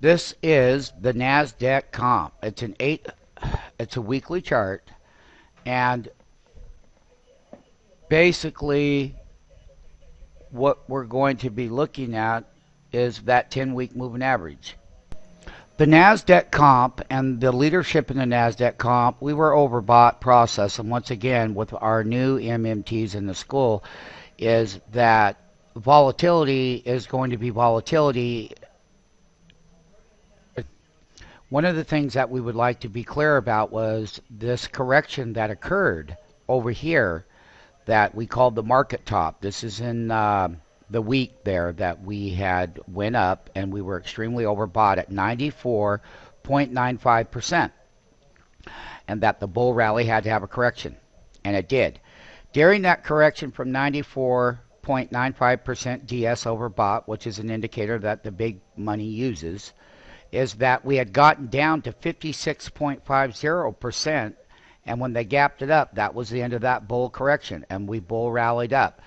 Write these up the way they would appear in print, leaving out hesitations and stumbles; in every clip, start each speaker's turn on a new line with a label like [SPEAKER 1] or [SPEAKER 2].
[SPEAKER 1] This is the Nasdaq comp. It's a weekly chart, and basically what we're going to be looking at is that 10-week moving average. The Nasdaq comp and the leadership in the Nasdaq comp, we were overbought process, and once again with our new MMTs in the school, is that volatility is going to be volatility. One of the things that we would like to be clear about was this correction that occurred over here that we called the market top. This is in the week there that we had went up and we were extremely overbought at 94.95%, and that the bull rally had to have a correction, and it did. During that correction from 94.95% DS overbought, which is an indicator that the big money uses, is that we had gotten down to 56.50%, and when they gapped it up, that was the end of that bull correction, and we bull rallied up.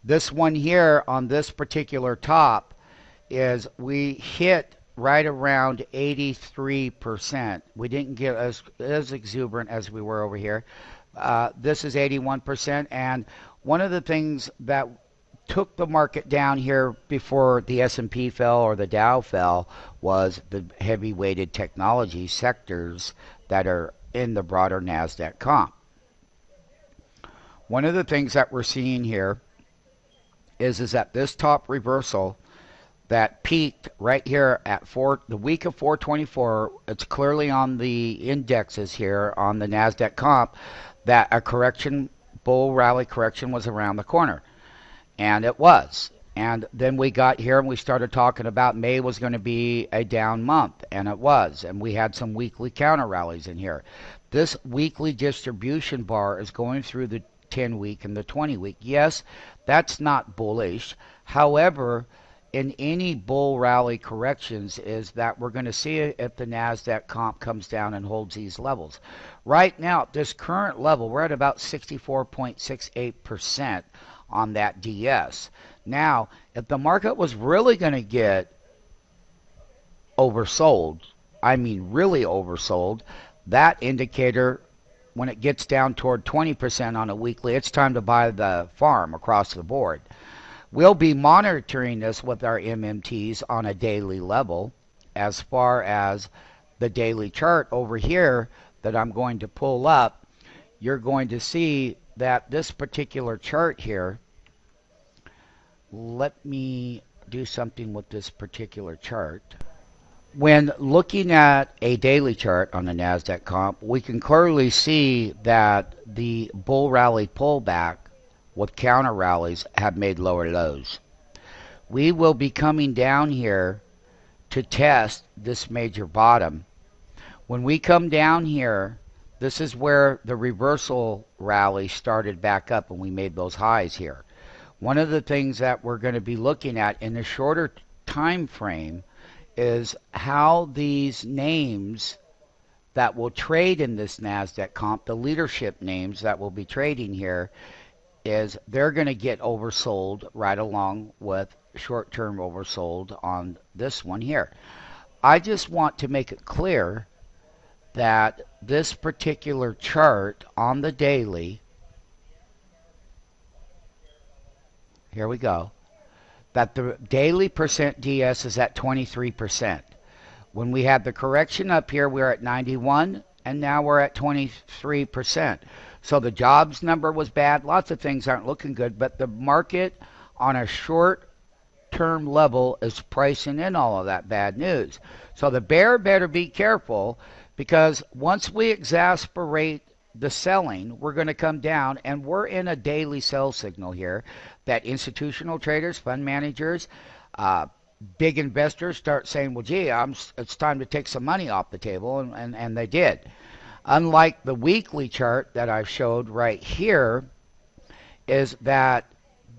[SPEAKER 1] This one here on this particular top is we hit right around 83%. We didn't get as exuberant as we were over here. This is 81%, and one of the things that took the market down here before the S&P fell or the Dow fell was the heavy weighted technology sectors that are in the broader Nasdaq comp. One of the things that we're seeing here is that this top reversal that peaked right here at the week of 424, it's clearly on the indexes here on the Nasdaq comp that a correction, bull rally correction, was around the corner. And it was. And then we got here and we started talking about May was going to be a down month, and it was. And we had some weekly counter rallies in here. This weekly distribution bar is going through the 10-week and the 20-week. Yes, that's not bullish. However, in any bull rally corrections is that we're going to see if the Nasdaq comp comes down and holds these levels. Right now, at this current level, we're at about 64.68% on that DS. Now, if the market was really going to get oversold, I mean really oversold, that indicator, when it gets down toward 20% on a weekly, it's time to buy the farm across the board. We'll be monitoring this with our MMTs on a daily level. As far as the daily chart over here that I'm going to pull up, you're going to see that this particular chart here, let me do something with this particular chart. When looking at a daily chart on the Nasdaq comp, we can clearly see that the bull rally pullback with counter rallies have made lower lows. We will be coming down here to test this major bottom. When we come down here, this is where the reversal rally started back up and we made those highs here. One of the things that we're going to be looking at in the shorter time frame is how these names that will trade in this Nasdaq comp, the leadership names that will be trading here, is they're going to get oversold right along with short-term oversold on this one here. I just want to make it clear that this particular chart on the daily, here we go, that the daily percent DS is at 23%. When we had the correction up here, we were at 91, and now we're at 23%. So the jobs number was bad. Lots of things aren't looking good, but the market on a short-term level is pricing in all of that bad news. So the bear better be careful, because once we exasperate the selling, we're going to come down, and we're in a daily sell signal here that institutional traders, fund managers, big investors start saying, well, gee, it's time to take some money off the table, and they did. Unlike the weekly chart that I showed right here, is that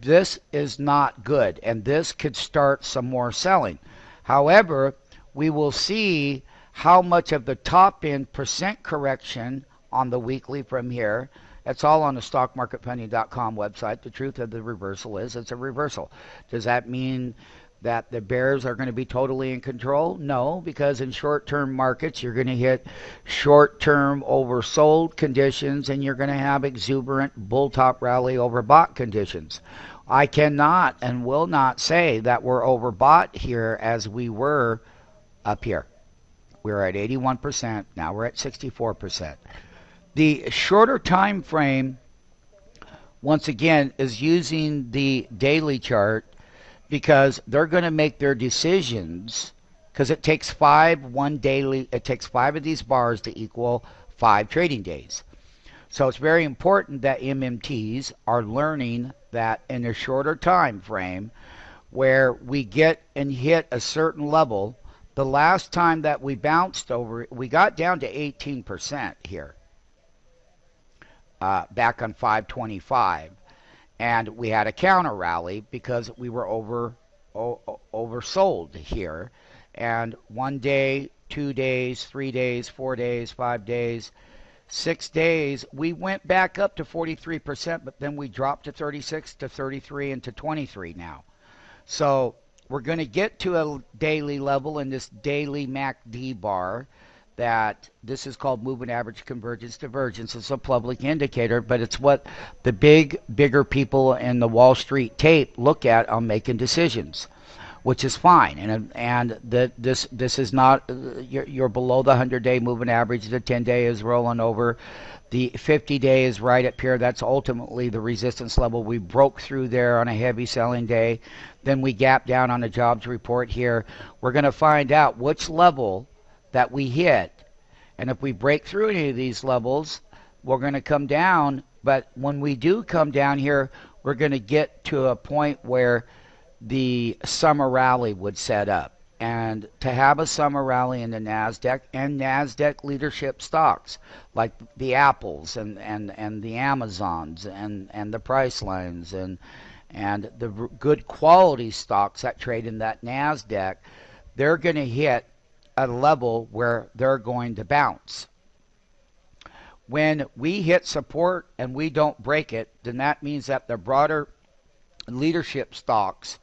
[SPEAKER 1] this is not good, and this could start some more selling. However, we will see how much of the top end percent correction on the weekly from here. It's all on the stockmarketfunding.com website. The truth of the reversal is it's a reversal. Does that mean that the bears are going to be totally in control? No, because in short-term markets, you're going to hit short-term oversold conditions and you're going to have exuberant bull top rally overbought conditions. I cannot and will not say that we're overbought here as we were up here. We were at 81%, now we're at 64%. The shorter time frame, once again, is using the daily chart because they're going to make their decisions, because it takes five of these bars to equal 5 trading days. So it's very important that MMTs are learning that in a shorter time frame where we get and hit a certain level. The last time that we bounced over, we got down to 18% here back on 525. And we had a counter rally because we were oversold here. And 1 day, 2 days, 3 days, 4 days, 5 days, 6 days, we went back up to 43%, but then we dropped to 36, to 33, and to 23 now. So we're going to get to a daily level in this daily MACD bar. That this is called moving average convergence divergence. It's a public indicator, but it's what the bigger people in the Wall Street tape look at on making decisions, which is fine. And this is not, you're below the 100-day moving average. The 10-day is rolling over. The 50-day is right up here. That's ultimately the resistance level. We broke through there on a heavy selling day. Then we gapped down on the jobs report here. We're going to find out which level that we hit, and if we break through any of these levels, we're going to come down. But when we do come down here, we're going to get to a point where the summer rally would set up. And to have a summer rally in the Nasdaq and Nasdaq leadership stocks like the Apples and the Amazons and the Pricelines and the good quality stocks that trade in that Nasdaq, they're going to hit a level where they're going to bounce. When we hit support and we don't break it, then that means that the broader leadership stocks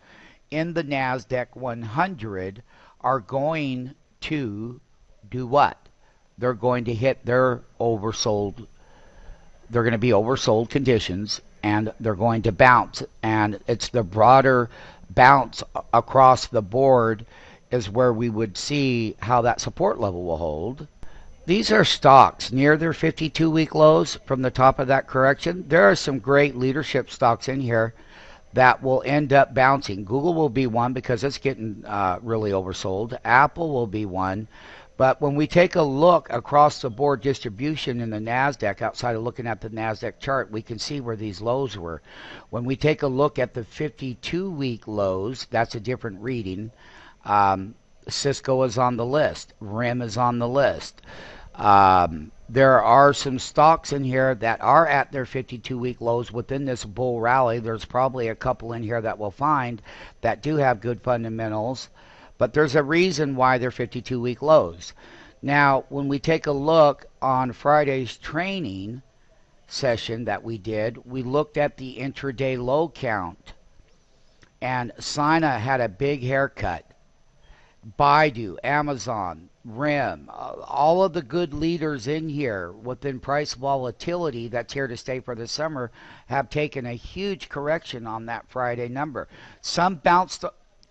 [SPEAKER 1] in the Nasdaq 100 are going to do what? They're going to hit their oversold. They're going to be oversold conditions and they're going to bounce. And it's the broader bounce across the board is where we would see how that support level will hold. These are stocks near their 52-week lows from the top of that correction. There are some great leadership stocks in here that will end up bouncing. Google will be one because it's getting really oversold. Apple will be one. But when we take a look across the board distribution in the Nasdaq, outside of looking at the Nasdaq chart, we can see where these lows were. When we take a look at the 52-week lows, that's a different reading. Cisco is on the list. RIM is on the list. There are some stocks in here that are at their 52-week lows within this bull rally. There's probably a couple in here that we'll find that do have good fundamentals, but there's a reason why they're 52-week lows. Now, when we take a look on Friday's training session that we did, we looked at the intraday low count, and Sina had a big haircut. Baidu, Amazon, RIM, all of the good leaders in here within price volatility that's here to stay for the summer have taken a huge correction on that Friday number. Some bounced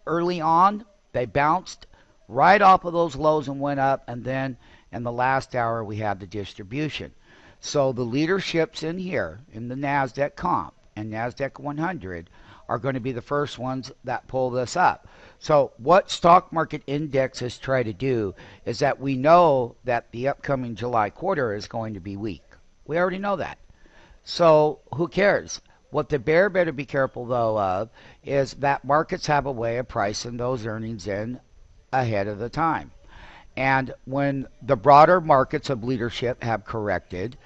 [SPEAKER 1] early on. They bounced right off of those lows and went up, and then in the last hour we had the distribution. So the leaderships in here in the Nasdaq comp and Nasdaq 100 are going to be the first ones that pull this up. So what stock market indexes try to do is that we know that the upcoming July quarter is going to be weak. We already know that. So who cares? What the bear better be careful, though, of is that markets have a way of pricing those earnings in ahead of the time. And when the broader markets of leadership have corrected,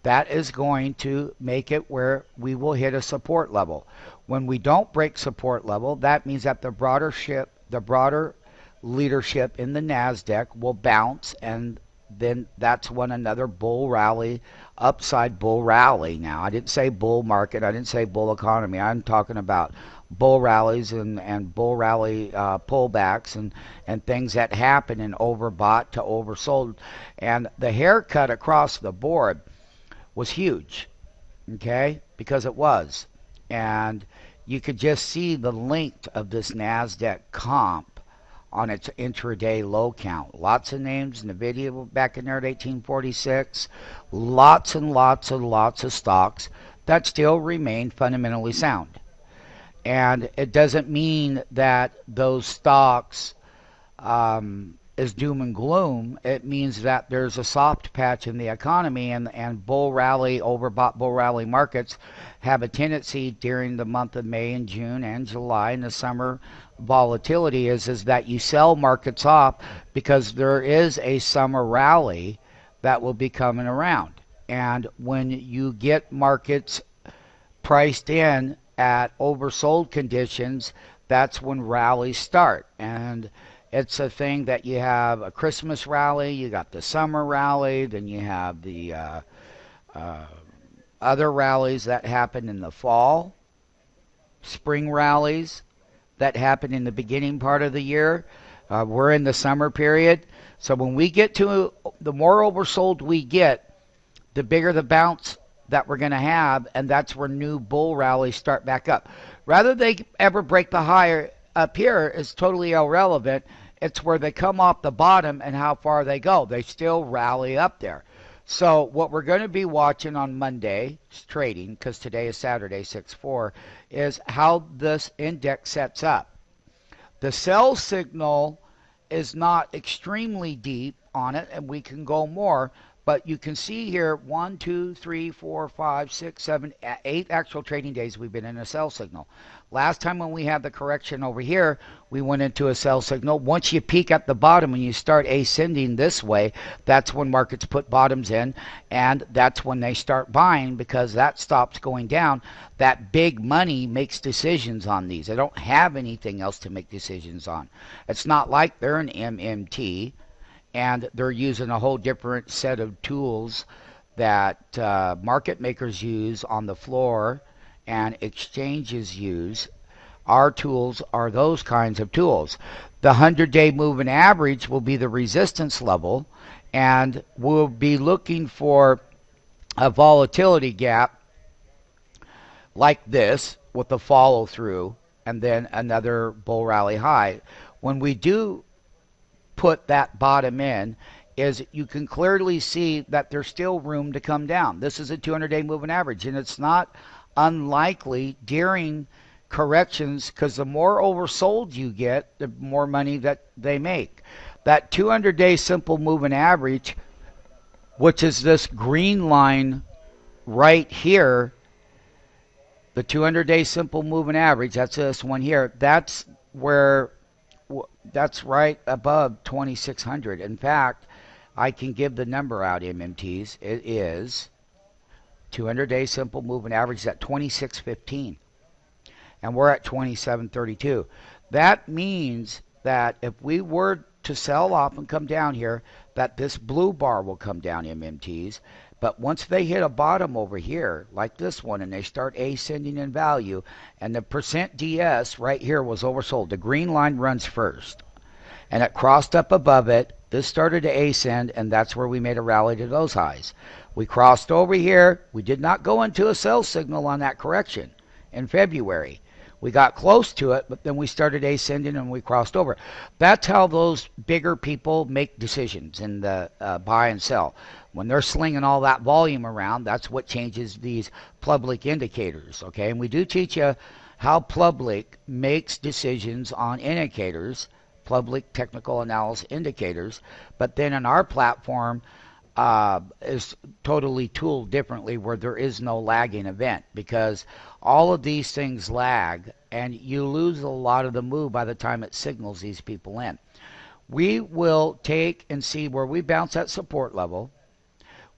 [SPEAKER 1] that is going to make it where we will hit a support level. When we don't break support level, that means that the broader leadership in the Nasdaq will bounce, and then that's when another bull rally, upside bull rally. Now, I didn't say bull market, I didn't say bull economy. I'm talking about bull rallies and bull rally pullbacks and things that happen in overbought to oversold. And the haircut across the board was huge, okay, because it was. And you could just see the length of this Nasdaq comp on its intraday low count. Lots of names in the video back in there at 1846. Lots and lots and lots of stocks that still remain fundamentally sound. And it doesn't mean that those stocks is doom and gloom. It means that there's a soft patch in the economy, and bull rally, overbought bull rally markets have a tendency during the month of May and June and July and the summer volatility is that you sell markets off because there is a summer rally that will be coming around. And when you get markets priced in at oversold conditions, that's when rallies start. And it's a thing that you have a Christmas rally, you got the summer rally, then you have the other rallies that happen in the fall, spring rallies that happen in the beginning part of the year. We're in the summer period. So when we get to, the more oversold we get, the bigger the bounce that we're going to have, and that's where new bull rallies start back up. Rather they ever break the higher up here is totally irrelevant. It's where they come off the bottom and how far they go. They still rally up there. So what we're going to be watching on Monday, trading, because today is Saturday, 6/4, is how this index sets up. The sell signal is not extremely deep on it, and we can go more. But you can see here 1, 2, 3, 4, 5, 6, 7, 8 actual trading days we've been in a sell signal. Last time when we had the correction over here, we went into a sell signal. Once you peak at the bottom and you start ascending this way, that's when markets put bottoms in, and that's when they start buying, because that stops going down. That big money makes decisions on these. They don't have anything else to make decisions on. It's not like they're an MMT and they're using a whole different set of tools that market makers use on the floor and exchanges use. Our tools are those kinds of tools. The 100-day moving average will be the resistance level, and we'll be looking for a volatility gap like this with a follow through and then another bull rally high. When we do put that bottom in, is you can clearly see that there's still room to come down. This is a 200-day moving average, and it's not unlikely during corrections, because the more oversold you get, the more money that they make. That 200-day simple moving average, which is this green line right here, the 200-day simple moving average, that's this one here, that's where, that's right above 2,600. In fact, I can give the number out, MMTs. It is 200-day simple moving average at 2615, and we're at 2732. That means that if we were to sell off and come down here, that this blue bar will come down, MMTs. But once they hit a bottom over here, like this one, and they start ascending in value, and the percent DS right here was oversold. The green line runs first, and it crossed up above it. This started to ascend, and that's where we made a rally to those highs. We crossed over here. We did not go into a sell signal on that correction in February. We got close to it, but then we started ascending and we crossed over. That's how those bigger people make decisions in the buy and sell. When they're slinging all that volume around, that's what changes these public indicators, okay? And we do teach you how public makes decisions on indicators, public technical analysis indicators, but then in our platform is totally tooled differently, where there is no lagging event, because all of these things lag and you lose a lot of the move by the time it signals these people in. We will take and see where we bounce at support level.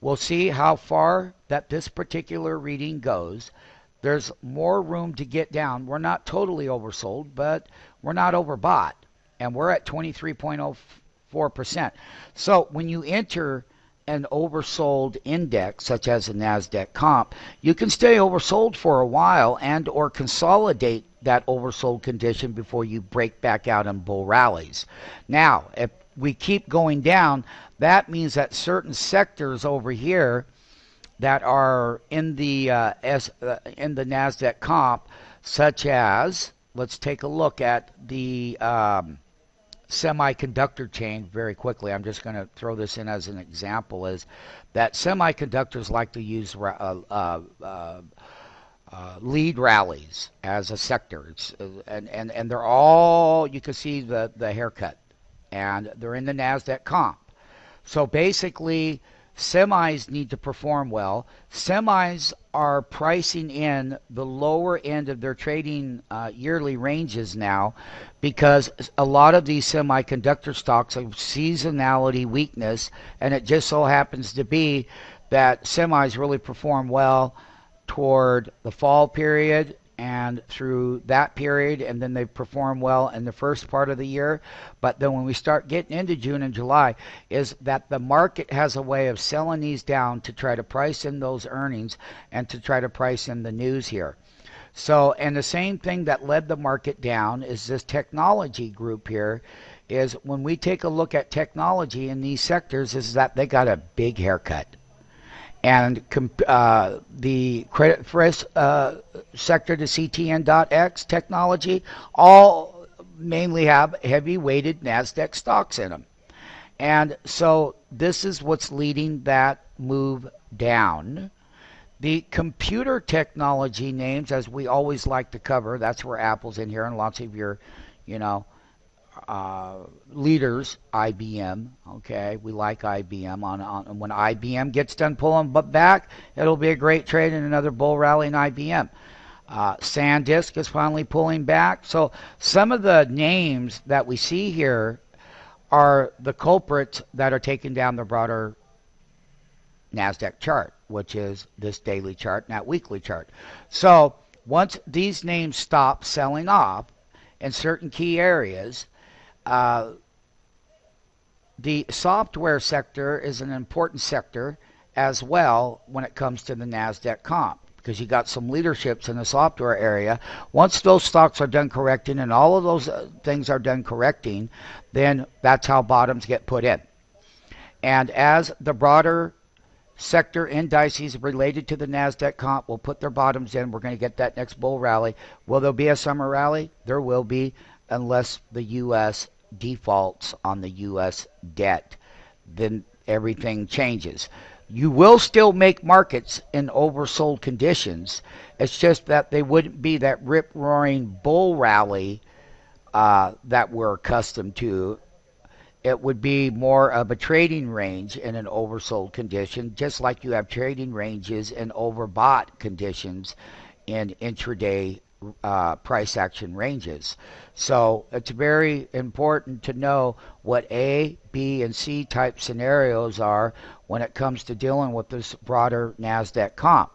[SPEAKER 1] We'll see how far that this particular reading goes. There's more room to get down. We're not totally oversold, but we're not overbought. And we're at 23.05 4%. So when you enter an oversold index such as the Nasdaq comp, you can stay oversold for a while and or consolidate that oversold condition before you break back out in bull rallies. Now, if we keep going down, that means that certain sectors over here that are in the Nasdaq comp, such as, let's take a look at the semiconductor chain very quickly. I'm just going to throw this in as an example, is that semiconductors like to use lead rallies as a sector. And they're all, you can see the haircut, and they're in the Nasdaq comp. So basically, semis need to perform well. Semis are pricing in the lower end of their trading yearly ranges now, because a lot of these semiconductor stocks have seasonality weakness, and it just so happens to be that semis really perform well toward the fall period and through that period, and then they perform well in the first part of the year. But then when we start getting into June and July, is that the market has a way of selling these down to try to price in those earnings and to try to price in the news here. So, and the same thing that led the market down is this technology group here, is when we take a look at technology in these sectors, is that they got a big haircut. And the credit risk sector, the CTN.X technology, all mainly have heavy weighted NASDAQ stocks in them. And so this is what's leading that move down. The computer technology names, as we always like to cover, that's where Apple's in here, and lots of your, leaders, IBM. Okay, we like IBM. On when IBM gets done pulling back, it'll be a great trade in another bull rally in IBM. SanDisk is finally pulling back. So some of the names that we see here are the culprits that are taking down the broader Nasdaq chart, which is this daily chart and that weekly chart. So once these names stop selling off in certain key areas, the software sector is an important sector as well when it comes to the Nasdaq comp, because you got some leaderships in the software area. Once those stocks are done correcting and all of those things are done correcting, then that's how bottoms get put in. And as the broader sector indices related to the Nasdaq comp will put their bottoms in, we're going to get that next bull rally. Will there be a summer rally? There will be, unless the U.S. defaults on the U.S. debt. Then everything changes. You will still make markets in oversold conditions. It's just that they wouldn't be that rip-roaring bull rally that we're accustomed to. It would be more of a trading range in an oversold condition, just like you have trading ranges in overbought conditions in intraday price action ranges. So it's very important to know what A, B, and C type scenarios are when it comes to dealing with this broader Nasdaq comp.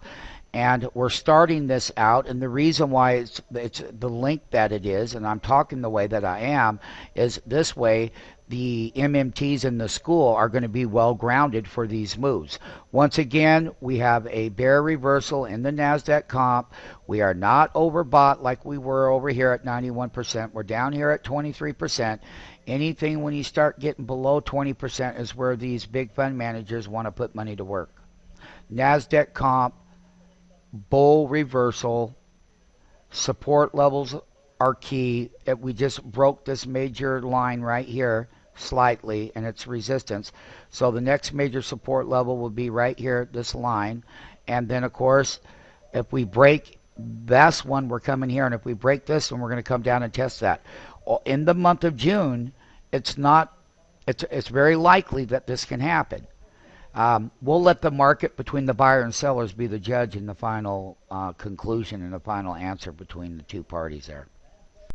[SPEAKER 1] And we're starting this out, and the reason why it's the link that it is, and I'm talking the way that I am, is this way the MMTs in the school are going to be well grounded for these moves. Once again, we have a bear reversal in the Nasdaq comp. We are not overbought like we were over here at 91%. We're down here at 23%. Anything when you start getting below 20% is where these big fund managers want to put money to work. Nasdaq comp, bull reversal, support levels are key. We just broke this major line right here slightly, and it's resistance. So the next major support level will be right here at this line. And then, of course, if we break this one, we're coming here. And if we break this one, we're going to come down and test that. In the month of June, it's very likely that this can happen. We'll let the market between the buyer and sellers be the judge in the final conclusion and the final answer between the two parties there.